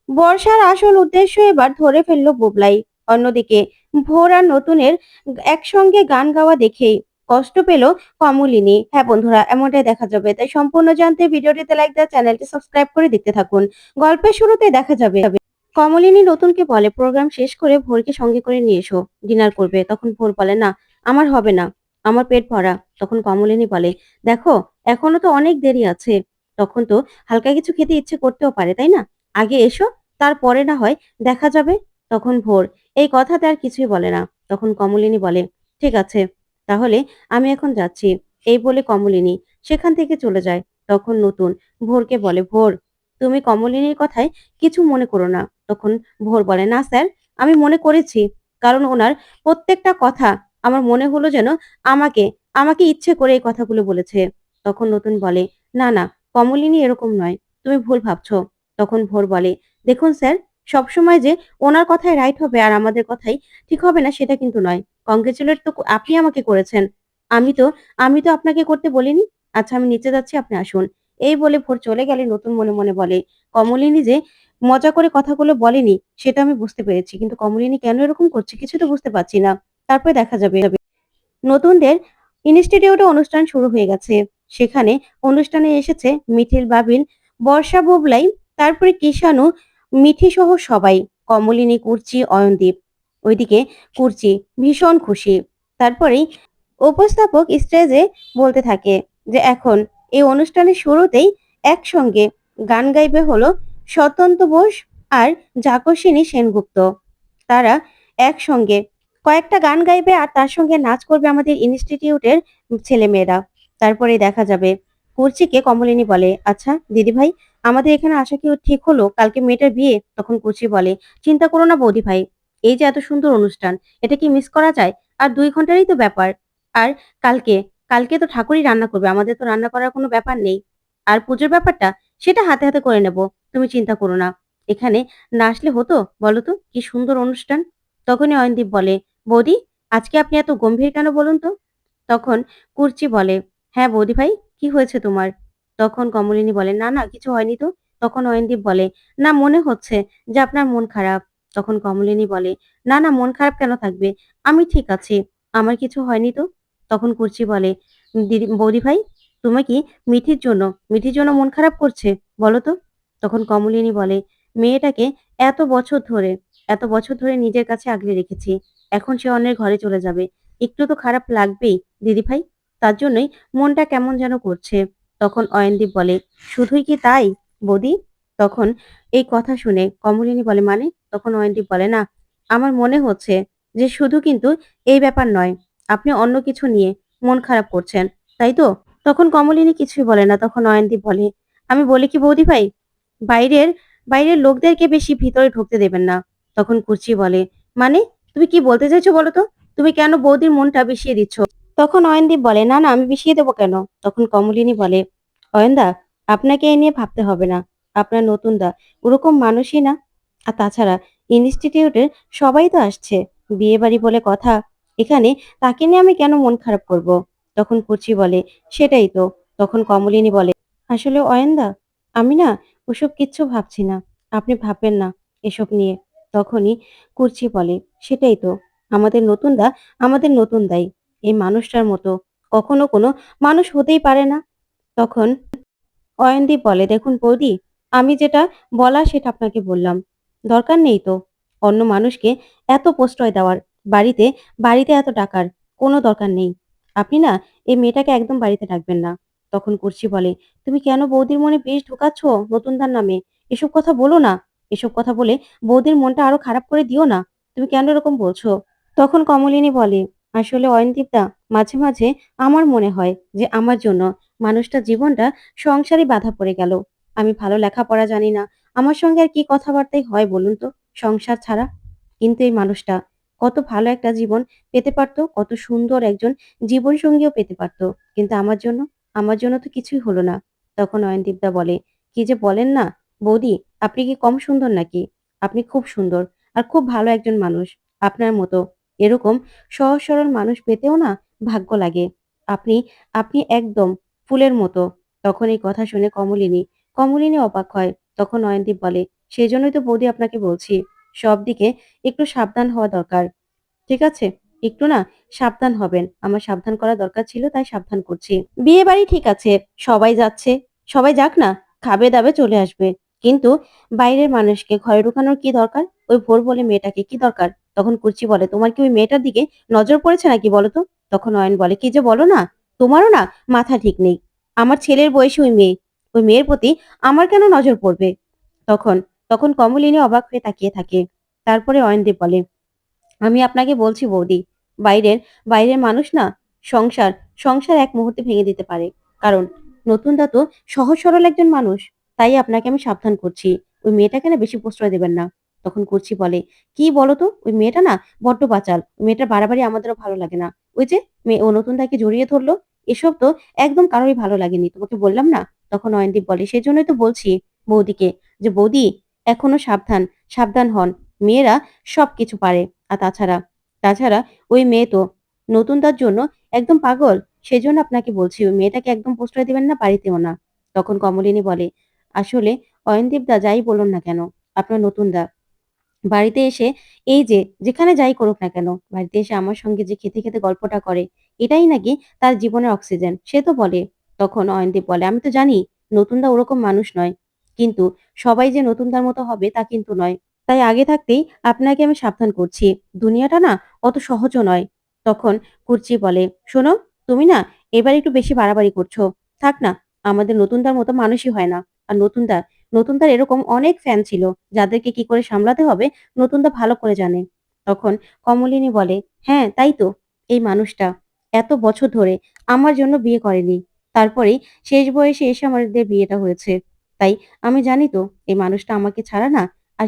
বর্ষার আসল উদ্দেশ্য এবার ধরে ফেললো বুবলাই। অন্যদিকে ভোর আর নতুনের একসঙ্গে গান গাওয়া দেখেই কষ্ট পেল কমলিনী। হ্যাঁ বন্ধুরা, এমনটাই দেখা যাবে। তাই সম্পূর্ণ জানতে ভিডিওটিতে লাইক দেওয়া, চ্যানেলটি সাবস্ক্রাইব করে দেখতে থাকুন। গল্পের শুরুতে দেখা যাবে কমলিনী নতুনকে বলে প্রোগ্রাম শেষ করে ভোরকে সঙ্গে করে নিয়ে এসো, ডিনার করবে। তখন ভোর বলে না, আমার হবে না, আমার পেট ভরা। তখন কমলিনী বলে, দেখো এখনো তো অনেক দেরি আছে, তখন তো হালকা কিছু খেতে ইচ্ছে করতেও পারে, তাই না? আগে এসো, তারপরে না হয় দেখা যাবে। তখন ভোর এই কথাতে আর কিছুই বলে না। তখন কমলিনী বলে, ঠিক আছে, তাহলে আমি এখন যাচ্ছি। এই বলে কমলিনী সেখান থেকে চলে যায়। তখন নতুন ভোরকে বলে, ভোর তুমি কমলিনীর কথায় কিছু মনে করো না। তখন ভোর বলে, না স্যার, আমি মনে করেছি, কারণ ওনার প্রত্যেকটা কথা আমার মনে হলো যেন আমাকে আমাকে ইচ্ছে করে এই কথাগুলো বলেছে। তখন নতুন বলে, না না, কমলিনী এরকম নয়, তুমি ভুল ভাবছো। তখন ভোর বলে, দেখুন স্যার, সবসময় যে ওনার কথাই রাইট হবে আর আমাদের কথাই ঠিক হবে না সেটা কিন্তু নয়। কংগ্রেচুলেট তো আপনি আমাকে করেছেন, আমি তো আমি তো আপনাকে করতে বলিনি। আচ্ছা, আমি নিচে যাচ্ছি, আপনি আসুন। এই বলে ভোর চলে গেলে নতুন মনে মনে বলে, কমলিনী যে মজা করে কথাগুলো বলেনি সেটা আমি বুঝতে পেরেছি, কিন্তু কমলিনী কেন এরকম করছে কিছু তো বুঝতে পারছি না। তারপরে দেখা যাবে নতুনদের ইনস্টিটিউটে অনুষ্ঠান শুরু হয়ে গেছে। সেখানে অনুষ্ঠানে এসেছে মিঠিল, বাবিল, বর্ষা, বুবলাই, তারপরে কিষানু, মিঠি সহ সবাই। কমলিনী, কুর্চি, অয়নদীপ। ওইদিকে কুর্চি ভীষণ খুশি। তারপরেই উপস্থাপক স্টেজে বলতে থাকে যে এখন এই অনুষ্ঠানের শুরুতেই একসঙ্গে গান গাইবে হলো স্বতন্ত্র বোস আর জাকসিনী সেনগুপ্ত। তারা একসঙ্গে কয়েকটা গান গাইবে আর তার সঙ্গে নাচ করবে আমাদের ইনস্টিটিউটের ছেলেমেয়েরা। তারপরে দেখা যাবে কুর্চিকে কমলিনী বলে, আচ্ছা দিদি ভাই, আমাদের এখানে আসা কি ঠিক হলো? কালকে মেয়েটার বিয়ে। তখন কুর্চি বলে, চিন্তা করো না বৌদি ভাই, এই যে এত সুন্দর অনুষ্ঠান, এটা কি মিস করা যায়? আর 2 ঘন্টারই তো ব্যাপার। আর কালকে কালকে তো ঠাকুরই রান্না করবে, আমাদের তো রান্না করার কোনো ব্যাপার নেই। আর পুজোর ব্যাপারটা সেটা হাতে হাতে করে নেব, তুমি চিন্তা করো না। এখানে না আসলে হতো? বলো তো কি সুন্দর অনুষ্ঠান। তখনই অয়নদীপ বলে, বৌদি, আজকে আপনি এত গম্ভীর কেন বলুন তো? তখন কুর্চি বলে, হ্যাঁ বৌদি ভাই, কি হয়েছে তোমার? তখন কমলিনী বলে, না না, কিছু হয়নি তো। তখন অয়নদীপ বলে, না, মনে হচ্ছে যে আপনার মন খারাপ। তখন কমলিনী বলে, না না, মন খারাপ কেন থাকবে, আমি ঠিক আছি, আমার কিছু হয়নি তো। তখন কুর্চি বলে, দিদি বৌদি ভাই, তুমি কি মিঠির জন্য মন খারাপ করছে, বলো তো? তখন কমলিনী বলে, মেয়েটাকে এত বছর ধরে এত বছর ধরে নিজের কাছে আগলে রেখেছি, এখন সে অন্যের ঘরে চলে যাবে, একটু তো খারাপ লাগবেই দিদি ভাই, তার জন্যই মনটা কেমন যেন করছে। তখন অয়নদীপ বলে, শুধুই কি তাই বৌদি? তখন এই কথা শুনে কমলিনী বলে, মানে? তখন অয়নদীপ বলে, না, আমার মনে হচ্ছে যে শুধু কিন্তু এই ব্যাপার নয়, আপনি অন্য কিছু নিয়ে মন খারাপ করছেন, তাই তো? তখন কমলিনী কিছুই বলে না। তখন অয়নদীপ বলে, আমি বলি কি বৌদি ভাই, বাইরের বাইরের লোকদেরকে বেশি ভিতরে ঢুকতে দেবেন না। তখন কুচি বলে, মানে তুমি কি বলতে চাইছো বলো তো? তুমি কেন বৌদির মনটা বিষিয়ে দিচ্ছ? তখন অয়নদীপ বলে, না না, আমি বিষিয়ে দেবো কেন? তখন কমলিনী বলে, অয়নদা, আপনাকে এ নিয়ে ভাবতে হবে না, আপনার নতুন দা ওরকম মানুষই না। আর তাছাড়া ইনস্টিটিউটের সবাই তো আসছে, বিয়ে বাড়ি বলে কথা, এখানে তাকে নিয়ে আমি কেন মন খারাপ করব? তখন কুচি বলে, সেটাই তো। তখন কমলিনী বলে, আসলে অয়নদা, আমি না ওসব কিচ্ছু ভাবছি না, আপনি ভাববেন না এসব নিয়ে। তখনই কুর্চি বলে, সেটাই তো, আমাদের নতুন দাই এই মানুষটার মতো কখনো কোনো মানুষ হতেই পারে না। তখন অয়নদীপ বলে, দেখুন বৌদি, আমি যেটা বলা সেটা আপনাকে বললাম, দরকার নেই তো অন্য মানুষকে এত প্রশ্রয় দেওয়ার, বাড়িতে বাড়িতে এত টাকার কোনো দরকার নেই। আপনি না এই মেয়েটাকে একদম বাড়িতে ডাকবেন না। তখন কুর্চি বলে, তুমি কেন বৌদির মনে বিষ ঢুকাচ্ছ নতুনদার নামে? এসব কথা বলো না, এসব কথা বলে বৌদির মনটা আরো খারাপ করে দিও না, তুমি কেন এরকম বলছো? তখন কমলিনী বলে, আসলে অয়নদীপদা, মাঝে মাঝে আমার মনে হয় যে আমার জন্য মানুষটার জীবনটা সংসারে বাধা পড়ে গেল। আমি ভালো লেখাপড়া জানি না, আমার সঙ্গে আর কি কথাবার্তাই হয় বলুন তো সংসার ছাড়া? কিন্তু এই মানুষটা কত ভালো একটা জীবন পেতে পারতো, কত সুন্দর একজন জীবন সঙ্গীও পেতে পারতো, কিন্তু আমার জন্য তো কিছুই হলো না। তখন অয়নদীপদা বলে, কি যে বলেন না বৌদি, আপনি কি কম সুন্দর নাকি? আপনি খুব সুন্দর আর খুব ভালো একজন মানুষ। আপনার মতো এরকম সহজ সরল মানুষ পেতেও না ভাগ্য লাগে। আপনি আপনি একদম ফুলের মতো। তখন এই কথা শুনে কমলিনী অবাক হয়। তখন নয়নদীপ বলে, সেজন্যই তো বৌদি আপনাকে বলছি, সব দিকে একটু সাবধান হওয়া দরকার। ঠিক আছে? একটু না সাবধান হবেন। আমার সাবধান করা দরকার ছিল তাই সাবধান করছি। বিয়েবাড়ি ঠিক আছে, সবাই যাচ্ছে। সবাই যাক না, খাবে-দাবে চলে আসবে। কিন্তু বাইরের মানুষকে ঘরে ঢুকানোর কি দরকার? ওই ভোর বলে মেয়েটাকে কি দরকার? তখন কুর্চি বলে, "তোমার কি ওই মেয়েটার দিকে নজর পড়েছে নাকি বলো তো?" তখন অয়ন বলে, "কি যে বলো না? তোমারও না মাথা ঠিক নেই। আমার ছেলের বয়সী ওই মেয়ে। ওই মেয়ের প্রতি আমার কেন নজর পড়বে?" তখন তখন কমলিনী অবাক হয়ে তাকিয়ে থাকে। তারপরে অয়নদীপ বলে, আমি আপনাকে বলছি বৌদি, বাইরের বাইরের মানুষ না সংসার সংসার এক মুহূর্তে ভেঙে দিতে পারে। কারণ নতুন দা তো সহজ সরল একজন মানুষ। তাই আপনাকে আমি সাবধান করছি। ওই মেয়েটাকে না বেশি প্রশ্রয় দেবেন না। তখন কুর্চি বলে, "কি বলো তো? ওই মেয়েটা না বড্ড বাচাল। ওই মেয়েটার বাড়াবাড়ি আমাদেরও ভালো লাগে না। ওই যে ও নতুন দাকে জড়িয়ে ধরলো। এসব তো একদম কারোরই ভালো লাগেনি। তোমাকে বললাম না?" তখন অয়নদীপ বলে, "সেজন্যই তো বলছি বৌদিকে যে বৌদি এখনো সাবধান, সাবধান হন। মেয়েরা সবকিছু পারে। আর তাছাড়া ওই মেয়ে তো নতুন তার জন্য একদম পাগল। সেজন্য আপনাকে বলছি ওই মেয়েটাকে একদম প্রশ্রয় দিবেন না, বাড়িতেও না।" তখন কমলিনী বলে, "আসলে অয়নদীপ দা যাই বলুন না কেন, আপনার নতুন দা বাড়িতে এসে এই যে যেখানে যাই করুক না কেন, বাড়িতে এসে আমার সঙ্গে যে খেতে, খেতে গল্পটা করে, এটাই নাকি তার জীবনের অক্সিজেন। সে তো বলে।" তখন অয়নদীপ বলে, "আমি তো জানি নতুনদা ওরকম মানুষ নয়। কিন্তু সবাই যে নতুনদার মতো হবে তা কিন্তু নয়। তাই আগে থাকতেই আপনাকে আমি সাবধান করছি। দুনিয়াটা না অত সহজও নয়।" তখন কুর্চি বলে, "শোনো, তুমি না এবার একটু বেশি বাড়াবাড়ি করছো। থাক না, আমাদের নতুনদার মতো মানুষই হয় না। আর নতুনদার এরকম অনেক ফ্যান ছিল, যাদেরকে কি করে সামলাতে হবে নতুনদা ভালো করে জানে।" তখন কমলিনী বলে, "হ্যাঁ, তাই তো। এই মানুষটা এত বছর ধরে আমার জন্য বিয়ে করেনি। তারপরেই শেষ বয়সে এসে আমাদের বিয়েটা হয়েছে। তাই আমি জানি তো এই মানুষটা আমাকে ছাড়া না আর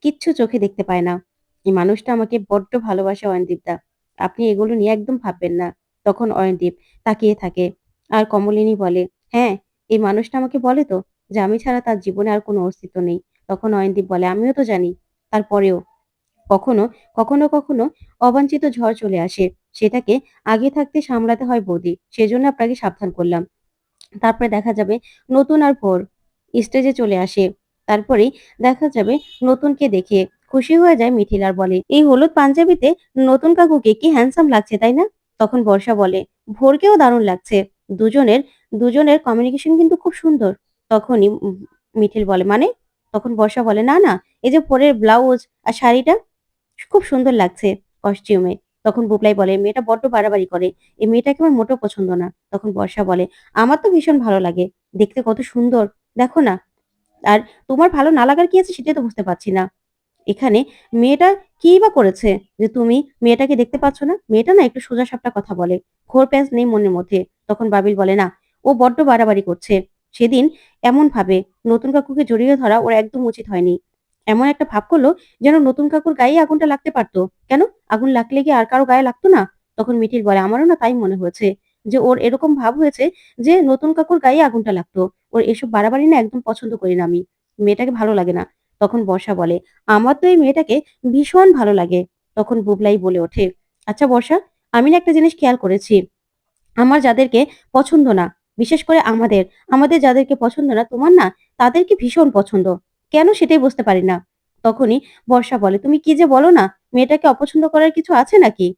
কিচ্ছু চোখে দেখতে পায় না। এই মানুষটা আমাকে বড্ড ভালোবাসে অয়নদীপ দা। আপনি এগুলো নিয়ে একদম ভাববেন না।" তখন অয়নদীপ তাকিয়ে থাকে। আর কমলিনী বলে, "হ্যাঁ, এই মানুষটা আমাকে বলে তো যে আমি ছাড়া তার জীবনে আর কোনো অস্তিত্ব নেই।" তখন অয়নদীপ বলে, "আমিও তো জানি। তারপরেও কখনো, কখনো অবাঞ্ছিত ঝড় চলে আসে। সেটাকে আগে থাকতে সামলাতে হয় বৌদি। সেজন্য আপনাকে সাবধান করলাম।" তারপরে দেখা যাবে নতুন আর ভোর স্টেজে চলে আসে। তারপরেই দেখা যাবে নতুনকে দেখে খুশি হয়ে যায় মিঠিল আর বলে, "এই হলুদ পাঞ্জাবিতে নতুন কাকুকে কি হ্যান্ডসাম লাগছে, তাই না?" তখন বর্ষা বলে, "ভোরকেও দারুণ লাগছে। দুজনের দুজনের কমিউনিকেশন কিন্তু খুব সুন্দর।" তখনই মিঠিল বলে, "মানে?" তখন বর্ষা বলে, "না, এই যে ভোরের ব্লাউজ আর শাড়িটা খুব সুন্দর লাগছে কস্টিউমে।" তখন বুবলাই বলে, "মেয়েটা বড্ড বাড়াবাড়ি করে। এই মেয়েটাকে আমার মোটেও পছন্দ না।" তখন বর্ষা বলে, "আমার তো ভীষণ ভালো লাগে। দেখতে কত সুন্দর। দেখো না। আর তোমার ভালো না লাগার কি আছে সেটাই তো বুঝতে পারছি না। এখানে মেয়েটা কিই বা করেছে যে তুমি মেয়েটাকে দেখতে পাচ্ছ না? মেয়েটা না একটু সোজাসাপটা কথা বলে। ঘোর প্যাঁচ নেই মনের মধ্যে।" তখন বাবিল বলে, "না, ও বড্ড বাড়াবাড়ি করছে। সেদিন এমনভাবে নতুন কাকুকে জড়িয়ে ধরা ওর একদম উচিত হয়নি। এমন একটা ভাব করলো যেন নতুন কাকুর গায়েই আগুনটা লাগতে পারত। কেন? আগুন লাগলে কি আর কারো গায়ে লাগতো না?" তখন মিঠিল বলে, "আমারও না তাই মনে হয়েছে যে ওর এরকম ভাব হয়েছে যে নতুন কাকুর গায়ে আগুনটা লাগতো। ওর এসব বাড়াবাড়ি না একদম পছন্দ করি না আমি। মেয়েটাকে ভালো লাগে না।" তখন বর্ষা বলে, "আমার তো এই মেয়েটাকে ভীষণ ভালো লাগে।" তখন বুবলাই বলে ওঠে, "আচ্ছা বর্ষা, আমি না একটা জিনিস খেয়াল করেছি। আমার যাদেরকে পছন্দ না, বিশেষ করে আমাদের যাদেরকে পছন্দ না, তোমার না তাদেরকে ভীষণ পছন্দ। কেন সেটাই বুঝতে পারি না।" তখনই বর্ষা বলে, "তুমি কি যে বলো না? মেয়েটাকে অপছন্দ করার কিছু আছে নাকি?"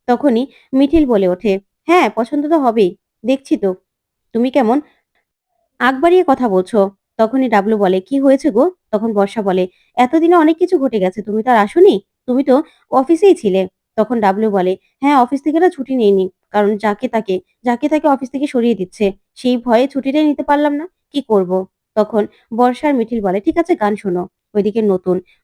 তখনই মিঠিল বলে ওঠে, "হ্যাঁ, পছন্দ তো হবেই। দেখছি তো তুমি কেমন আগ বাড়িয়ে কথা বলছো।" তখনই ডাবলু বলে, "কি হয়েছে গো?" তখন বর্ষা বলে, "এতদিনে অনেক কিছু ঘটে গেছে। তুমি তো আর আসোনি। তুমি তো অফিসেই ছিলে।" তখন ডাবলু বলে, "হ্যাঁ, অফিস থেকে না ছুটি নেইনি। কারণ যাকে তাকে অফিস থেকে সরিয়ে দিচ্ছে। সেই ভয়ে ছুটিটাই নিতে পারলাম না। কি করব?" তখন বর্ষা আর মিঠিল বলে, "ঠিক আছে, গান শোনো।" ওইদিকে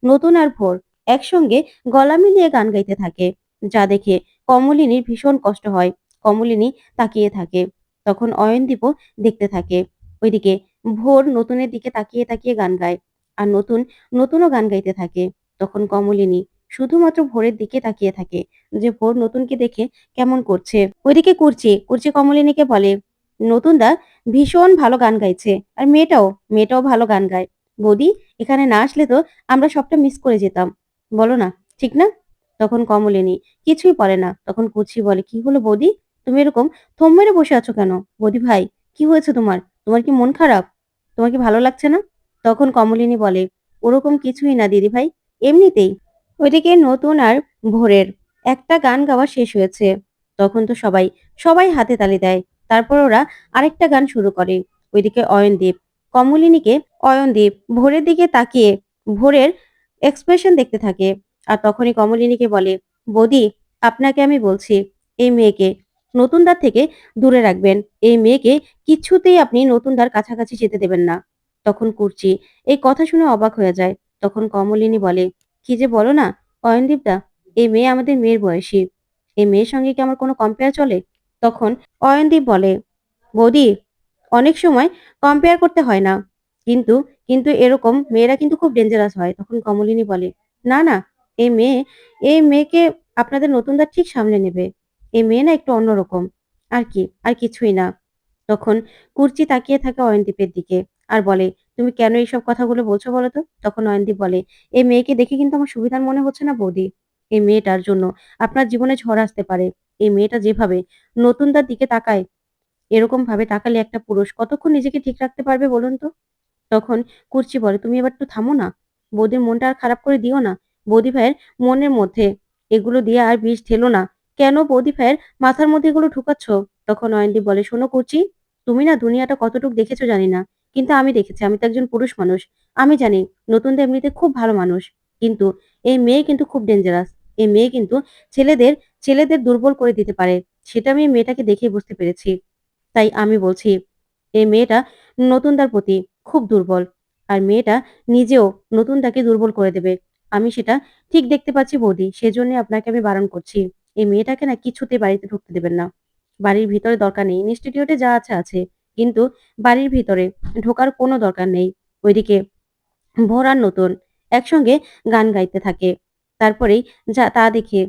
নতুন আর ভোর একসঙ্গে গলা মিলিয়ে গান গাইতে থাকে। যা দেখে কমলিনীর ভীষণ কষ্ট হয়। কমলিনী তাকিয়ে থাকে। তখন অয়নদীপও দেখতে থাকে। ওইদিকে ভোর নতুনের দিকে তাকিয়ে গান গায়। আর নতুনও গান গাইতে থাকে। তখন কমলিনী শুধুমাত্র ভোরের দিকে তাকিয়ে থাকে যে ভোর নতুনকে দেখে কেমন করছে। ওইদিকে কুর্চি কমলিনীকে বলে, "নতুন দা ভীষণ ভালো গান গাইছে। আর মেয়েটাও ভালো গান গায়। বৌদি, এখানে না আসলে তো আমরা সবটা মিস করে যেতাম। বলো না, ঠিক না?" তখন কমলিনী কিছুই বলে না। তখন কুর্চি বলে, "কি হলো বৌদি? তুমি এরকম থম মেরে বসে আছো কেন? বৌদি ভাই, কি হয়েছে তোমার? তোমার কি মন খারাপ? তোমার কি ভালো লাগছে না?" তখন কমলিনী বলে, ওরকম কিছুই না দিদিভাই, এমনিতেই। ওইদিকে নতুন আর ভোরের একটা গান গাওয়া শেষ হয়েছে। তখন তো সবাই হাতে তালি দেয়। তারপর ওরা আরেকটা গান শুরু করে। ওইদিকে কমলিনীকে অয়নদীপ ভোরের দিকে তাকিয়ে ভোরের এক্সপ্রেশন দেখতে থাকে। আর তখনই কমলিনীকে বলে, "বৌদি, আপনাকে আমি বলছি, এই মেয়েকে নতুনদার থেকে দূরে রাখবেন। এই মেয়েকে কিছুতেই আপনি নতুনদার কাছাকাছি যেতে দেবেন না।" তখন কুর্চি এই কথা শুনে অবাক হয়ে যায়। তখন কমলিনী বলে, "কি যে বলো না অয়নদীপদা, এই মেয়ে আমাদের মেয়ের বয়সী। এই মেয়ের সঙ্গে কি আমার কোনো কম্পেয়ার চলে?" তখন অয়নদীপ বলে, "বৌদি, অনেক সময় কম্পেয়ার করতে হয় না। কিন্তু কিন্তু এরকম মেয়েরা কিন্তু খুব ডেঞ্জারাস হয়।" তখন কমলিনী বলে, "না, না, এই মেয়ে এই মেয়েকে আপনাদের নতুনদা ঠিক সামলে নেবে। এই মেয়ে না একটু অন্যরকম। আর কি, আর কিছুই না।" তখন কুর্চি তাকিয়ে থাকে অয়নদীপের দিকে আর বলে, "তুমি কেন এইসব কথাগুলো বলছো বলো তো?" তখন অয়নদীপ বলে, "এই মেয়েকে দেখে কিন্তু আমার সুবিধার মনে হচ্ছে না বৌদি। এই মেয়েটার জন্য আপনার জীবনে ঝড় আসতে পারে। এই মেয়েটা যেভাবে নতুনটার দিকে তাকায়, এরকম ভাবে তাকালে একটা পুরুষ কতক্ষণ নিজেকে ঠিক রাখতে পারবে বলুন তো?" তখন কুর্চি বলে, "তুমি এবার একটু থামো না। বৌদির মনটা আর খারাপ করে দিও না। বৌদি ভাইয়ের মনের মধ্যে এগুলো দিয়ে আর বিষ ঢেলো না। কেন বৌদি ভাইয়ের মাথার মধ্যে এগুলো ঢুকাচ্ছ?" তখন অয়নদীপ বলে, "শোনো কুর্চি, তুমি না দুনিয়াটা কতটুকু দেখেছো জানি না। কিন্তু আমি দেখেছি। আমি তো একজন পুরুষ মানুষ। আমি জানি নতুনদা এমনিতে খুব ভালো মানুষ। কিন্তু এই মেয়ে কিন্তু খুব ডেঞ্জারাস। এই মেয়ে কিন্তু ছেলেদের ছেলেদের দুর্বল করে দিতে পারে। সেটা আমি এই মেয়েটাকে দেখেই বুঝতে পেরেছি। তাই আমি বলছি, এই মেয়েটা নতুনদার প্রতি খুব দুর্বল। আর মেয়েটা নিজেও নতুনদাকে দুর্বল করে দেবে। আমি সেটা ঠিক দেখতে পাচ্ছি বৌদি। সেজন্যই আপনাকে আমি বারণ করছি। এই মেয়েটাকে না কিছুতেই বাড়িতে ঢুকতে দেবেন না। বাড়ির ভিতরে দরকার নেই। ইনস্টিটিউটে যা আছে, আছে। কিন্তু বাড়ির ভিতরে ঢোকার কোনো দরকার নেই।" ওইদিকে ভোর আর নতুন একসঙ্গে গান গাইতে থাকে। তারপরেই তা দেখে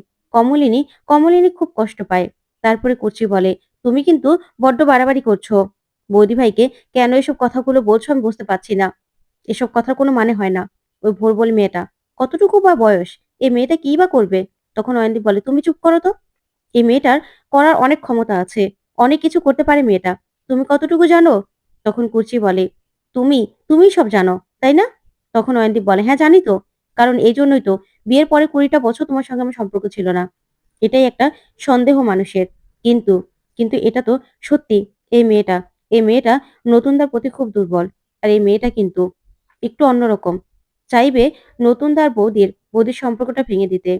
কমলিনী খুব কষ্ট পায়। তারপরে কুচি বলে, "তুমি কিন্তু বড্ড বাড়াবাড়ি করছো। বৌদি ভাইকে কেন এসব কথাগুলো বলছো আমি বুঝতে পারছি না। এসব কথার কোনো মানে হয় না।" ওই ভোর বলে মেয়েটা, "কতটুকু বা বয়স? এই মেয়েটা কিই বা করবে?" তখন অয়নদীপ বলে, "তুমি চুপ করো তো। এই মেয়েটার করার অনেক ক্ষমতা আছে। অনেক কিছু করতে পারে মেয়েটা। তুমি কতটুকু জানো?" তখন কুচি বলে, "তুমি, তুমিই সব জানো, তাই না?" তখন অয়নদীপ বলে, "হ্যাঁ, জানি তো। কারণ এইজন্যই তো বিয়ের পরে ২০ টা বছর তোমার সঙ্গে আমার সম্পর্ক ছিল না। এটাই একটা সন্দেহ মানুষের। কিন্তু, কিন্তু এটা তো সত্যি। এই মেয়েটা, এই মেয়েটা নতুনদার প্রতি খুব দুর্বল। আর এই মেয়েটা কিন্তু একটু অন্যরকম। চাইবে নতুনদার বৌদির সম্পর্কটা ভেঙে দিতে।"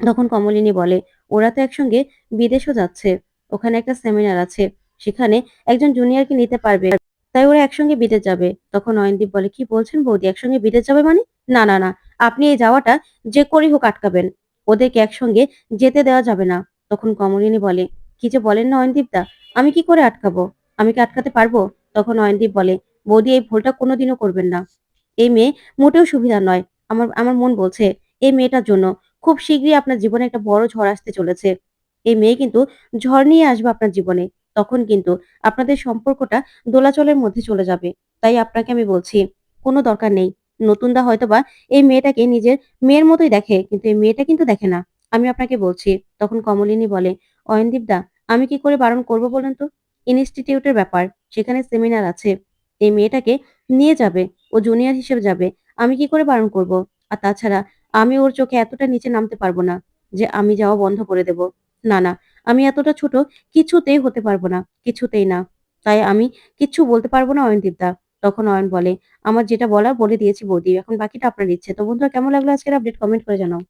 তখন কমলিনী বলে, "ওরা তো একসঙ্গে বিদেশও যাচ্ছে। ওখানে একটা সেমিনার আছে। সেখানে একজন জুনিয়রকে নিতে পারবে। তাই ওরা একসঙ্গে বিদেশ যাবে।" তখন নয়নদীপ বলে, "কি বলছেন বৌদি? একসঙ্গে বিদেশ যাবে মানে?" "না, না, না। আপনি এই যাওয়াটা যে করেই হোক আটকাবেন। ওদেরকে একসঙ্গে যেতে দেওয়া যাবে না।" তখন কমলিনী বলে, "কি যে বলেন না অয়নদীপদা? আমি কি করে আটকাবো? আমি কি আটকাতে পারবো?" তখন অয়নদীপ বলে, "বৌদি এই ভুলটা কোনোদিনও করবেন না। এই মেয়ে মোটেও সুবিধার নয়। আমার আমার মন বলছে এই মেয়েটার জন্য খুব শিগগিরই আপনার জীবনে একটা বড় ঝড় আসতে চলেছে। এই মেয়ে কিন্তু ঝড় নিয়ে আসবে আপনার জীবনে। তখন কিন্তু আপনাদের সম্পর্কটা দোলাচলের মধ্যে চলে যাবে। তাই আপনাকে আমি বলছি, কোনো দরকার নেই। নতুনদা হয়তোবা এই মেয়েটাকে নিজের মেয়ের মতোই দেখে, কিন্তু এই মেয়েটা কিন্তু দেখে না। আমি আপনাকে বলছি।" তখন কমলিনী বলে, "অয়নদীপদা, আমি কি করে বারণ করব বলুন তো? ইনস্টিটিউটের ব্যাপার। সেখানে সেমিনার আছে। এই মেয়েটাকে নিয়ে যাবে। ও জুনিয়র হিসেবে যাবে। আমি কি করে বারণ করব? আর তাছাড়া আমি ওর চোখে এতটা নিচে নামতে পারব না যে আমি যাওয়া বন্ধ করে দেব। না, না, আমি এতটা ছোট কিছুতেই হতে পারব না। কিছুতেই না। তাই আমি কিচ্ছু বলতে পারব না অয়নদীপদা।" তখন অয়ন বলে, "আমার যেটা বলার বলে দিয়েছি বৌদি। এখন বাকিটা আপনার ইচ্ছে।" তো বন্ধুরা কেমন লাগলো আজকের আপডেট? কমেন্ট করে জানাও।